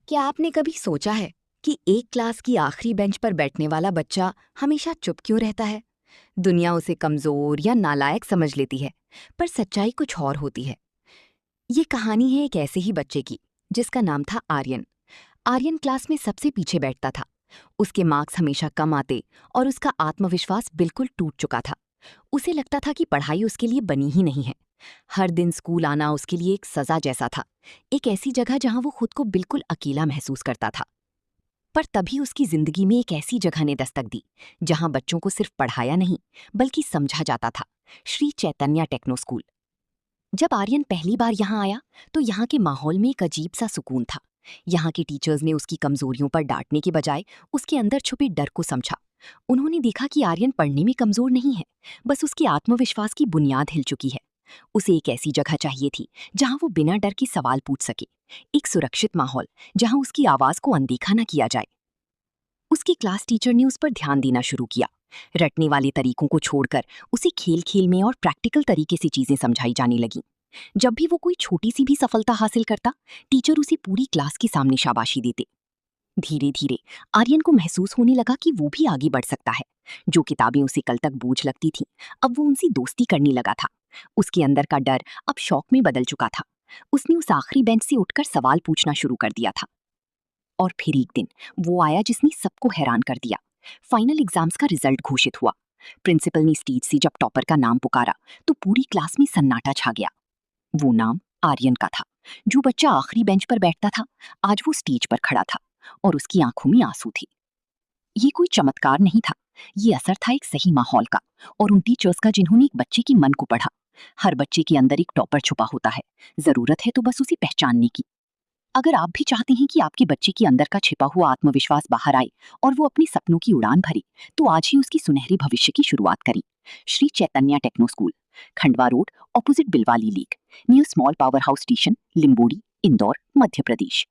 क्या आपने कभी सोचा है कि एक क्लास की आखिरी बेंच पर बैठने वाला बच्चा हमेशा चुप क्यों रहता है? दुनिया उसे कमजोर या नालायक समझ लेती है, पर सच्चाई कुछ और होती है। ये कहानी है एक ऐसे ही बच्चे की जिसका नाम था आर्यन। आर्यन क्लास में सबसे पीछे बैठता था। उसके मार्क्स हमेशा कम आते और उसका आत्मविश्वास बिल्कुल टूट चुका था। उसे लगता था कि पढ़ाई उसके लिए बनी ही नहीं है। हर दिन स्कूल आना उसके लिए एक सजा जैसा था, एक ऐसी जगह जहां वो खुद को बिल्कुल अकेला महसूस करता था। पर तभी उसकी जिंदगी में एक ऐसी जगह ने दस्तक दी जहां बच्चों को सिर्फ पढ़ाया नहीं बल्कि समझा जाता था। Shri Chaitanya techno school. जब आर्यन पहली बार यहाँ आया तो यहाँ के माहौल में एक अजीब सा सुकून था। यहाँ के टीचर्स ने उसकी कमजोरियों पर डांटने के बजाय उसके अंदर छुपे डर को समझा। उन्होंने देखा कि आर्यन पढ़ने में कमजोर नहीं है, बस उसके आत्मविश्वास की बुनियाद हिल चुकी है। उसे एक ऐसी जगह चाहिए थी जहां वो बिना डर के सवाल पूछ सके, एक सुरक्षित माहौल जहां उसकी आवाज को अनदेखा न किया जाए। उसकी क्लास टीचर ने उस पर ध्यान देना शुरू किया। रटने वाले तरीकों को छोड़कर उसे खेल खेल में और प्रैक्टिकल तरीके से चीजें समझाई जाने लगीं। जब भी वो कोई छोटी सी भी सफलता हासिल करता, टीचर उसे पूरी क्लास के सामने शाबाशी देते। धीरे धीरे आर्यन को महसूस होने लगा कि वो भी आगे बढ़ सकता है। जो किताबें उसे कल तक बोझ लगती थीं, अब वो उनसे दोस्ती करने लगा था। उसके अंदर का डर अब शौक में बदल चुका था। उसने उस आखिरी बेंच से उठकर सवाल पूछना शुरू कर दिया था। और फिर एक दिन वो आया जिसने सबको हैरान कर दिया। फाइनल एग्जाम्स का रिजल्ट घोषित हुआ। प्रिंसिपल ने स्टेज से जब टॉपर का नाम पुकारा तो पूरी क्लास में सन्नाटा छा गया। वो नाम आर्यन का था। जो बच्चा आखिरी बेंच पर बैठता था, आज वो स्टेज पर खड़ा था और उसकी आंखों में आंसू थे। ये कोई चमत्कार नहीं था, ये असर था एक सही माहौल का और उन टीचर्स का जिन्होंने एक बच्चे के मन को पढ़ा। हर बच्चे के अंदर एक टॉपर छुपा होता है, जरूरत है तो बस उसे पहचानने की। अगर आप भी चाहते हैं कि आपके बच्चे के अंदर का छिपा हुआ आत्मविश्वास बाहर आए और वो अपने सपनों की उड़ान भरे, तो आज ही उसकी सुनहरी भविष्य की शुरुआत करें। Shri Chaitanya techno school, Khandwa road, opposite Bilawali league, near small power house station, Limbodi, Indore, Madhya प्रदेश।